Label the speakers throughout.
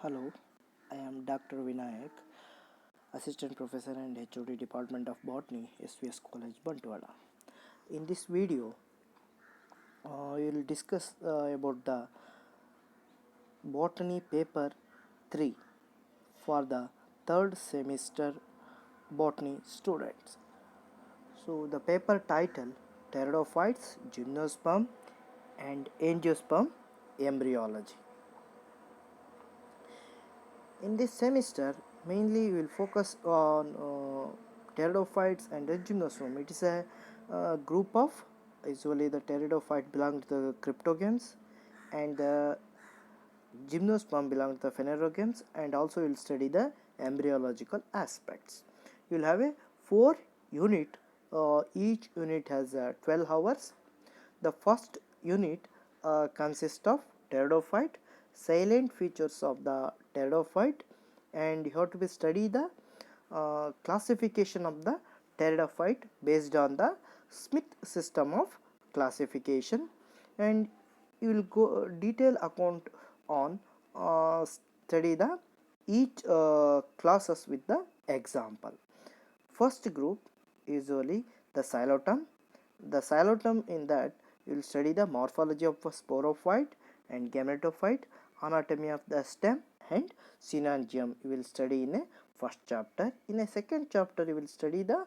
Speaker 1: Hello, I am Dr. Vinayak, Assistant Professor and HOD Department of Botany, SVS College, Bantwada. In this video, we will discuss about the Botany Paper 3 for the third semester Botany students. So, the paper title Pteridophytes, Gymnosperm and Angiosperm Embryology. In this semester, mainly we will focus on pteridophytes and the gymnosperm. It is a group of, usually the pteridophyte belong to the cryptogames and the gymnosperm belong to the phanerogames, and also we will study the embryological aspects. You will have a 4 unit. Each unit has 12 hours. The first unit consists of pteridophyte, salient features of the pteridophyte, and you have to be study the classification of the pteridophyte based on the Smith system of classification, and you will go detail account on study the each classes with the example. First group usually the xylotum. The xylotum, in that you will study the morphology of a sporophyte and gametophyte, anatomy of the stem and synangium you will study in a first chapter. In a second chapter you will study the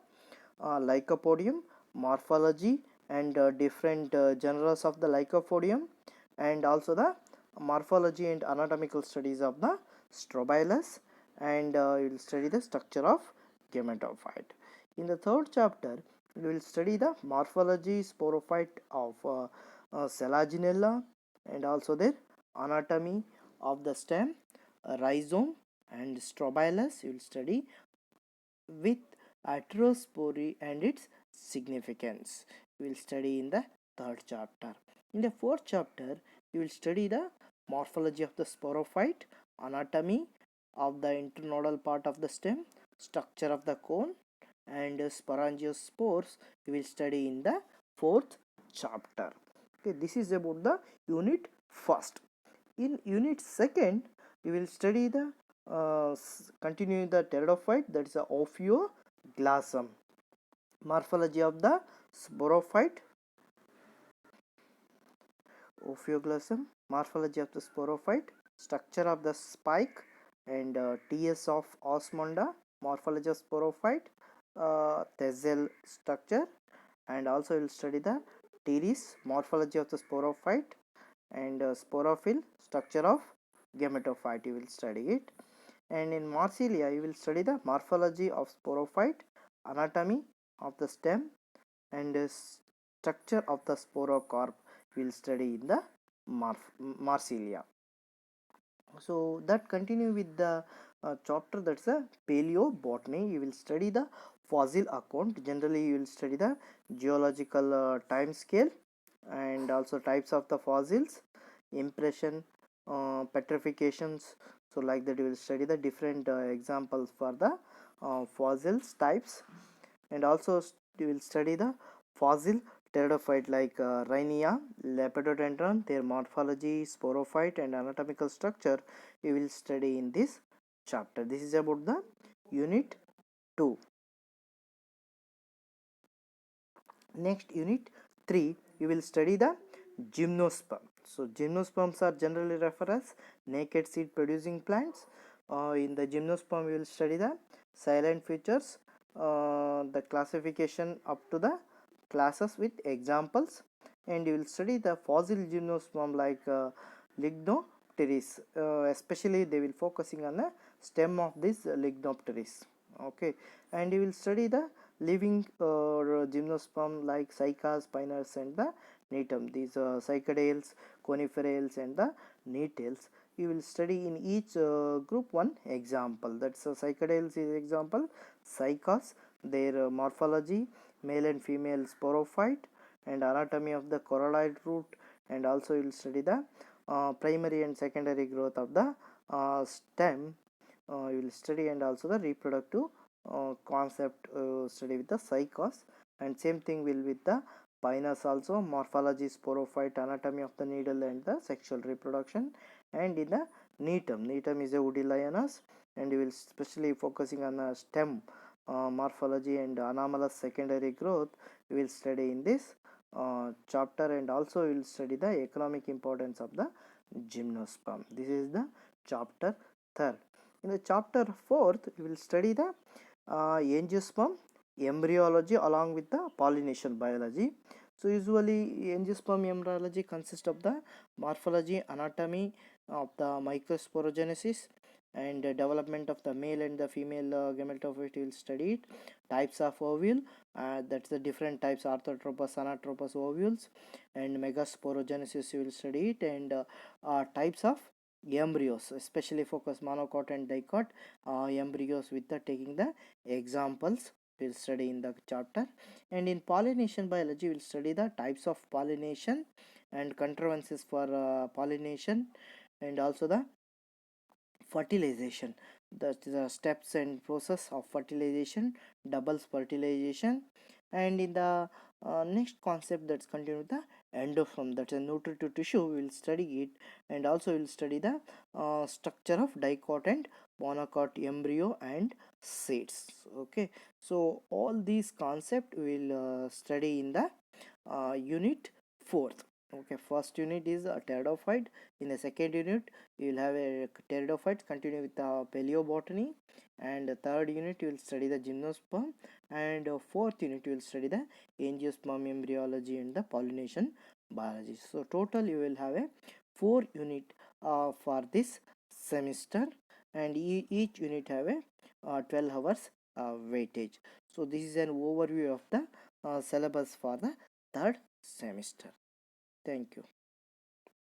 Speaker 1: lycopodium, morphology and different genres of the lycopodium, and also the morphology and anatomical studies of the strobilus, and you will study the structure of gametophyte. In the third chapter we will study the morphology sporophyte of Selaginella, and also their anatomy of the stem, rhizome and strobilus you will study with Aterospore and its significance. We will study in the third chapter. In the fourth chapter, you will study the morphology of the sporophyte, anatomy of the internodal part of the stem, structure of the cone, and sporangiospores you will study in the fourth chapter. Okay, this is about the unit first. In unit second, you will study the continuing the pteridophyte, that is the Ophioglossum, morphology of the sporophyte, Ophioglossum, morphology of the sporophyte, structure of the spike and TS of Osmunda, morphology of sporophyte, Thesel structure, and also we will study the Teres, morphology of the sporophyte, and sporophyll, structure of gametophyte you will study it. And in Marsilia you will study the morphology of sporophyte, anatomy of the stem, and structure of the sporocarp we will study in the Marsilia. So that continue with the chapter, that's a paleobotany. You will study the fossil account. Generally you will study the geological time scale and also types of the fossils, impression, petrifications. So like that you will study the different examples for the fossils types, and also you will study the fossil pteridophyte like Rhynia, Lepidodendron, their morphology, sporophyte and anatomical structure you will study in this chapter. This is about the unit 2. Next, unit 3 you will study the gymnosperm. So gymnosperms are generally referred as naked seed producing plants. In the gymnosperm you will study the silent features, the classification up to the classes with examples, and you will study the fossil gymnosperm like Lignopteris. Especially they will focusing on the stem of this Lignopteris. Okay, and you will study the living gymnosperm like cycas, pinus and the natum. These cycadales, coniferales and the natales you will study in each group one example. That's cycadales is example, cycas, their morphology, male and female sporophyte and anatomy of the coralloid root, and also you will study the primary and secondary growth of the stem you will study, and also the reproductive concept study with the cycas, and same thing will with the pinus also, morphology, sporophyte, anatomy of the needle and the sexual reproduction, And in the NEETM is a woody lioness, and we will especially focusing on the stem morphology and anomalous secondary growth. We will study in this chapter, and also we will study the economic importance of the gymnosperm. This is the chapter third. In the chapter fourth, we will study the angiosperm embryology along with the pollination biology. So usually angiosperm embryology consists of the morphology, anatomy of the microsporogenesis, and development of the male and the female gametophyte will study it. Types of ovule, that's the different types, orthotropous, anatropous ovules, and megasporogenesis you will study it. And types of embryos, especially focus monocot and dicot embryos with the taking the examples we'll study in the chapter. And in pollination biology we'll study the types of pollination and contrivances for pollination, and also the fertilization, the steps and process of fertilization, doubles fertilization. And in the next concept, that's continued with the endosperm, that's a nutritive tissue, we will study it. And also we will study the structure of dicot and monocot embryo and seeds. Okay, so all these concepts we will study in the unit 4th. Okay, first unit is a pteridophyte. In the second unit you will have a pteridophytes, continue with the paleobotany. And the third unit you will study the gymnosperm. And fourth unit you will study the angiosperm embryology and the pollination biology. So total you will have a 4 unit for this semester, and each unit have a 12 hours weightage. So this is an overview of the syllabus for the third semester. Thank you.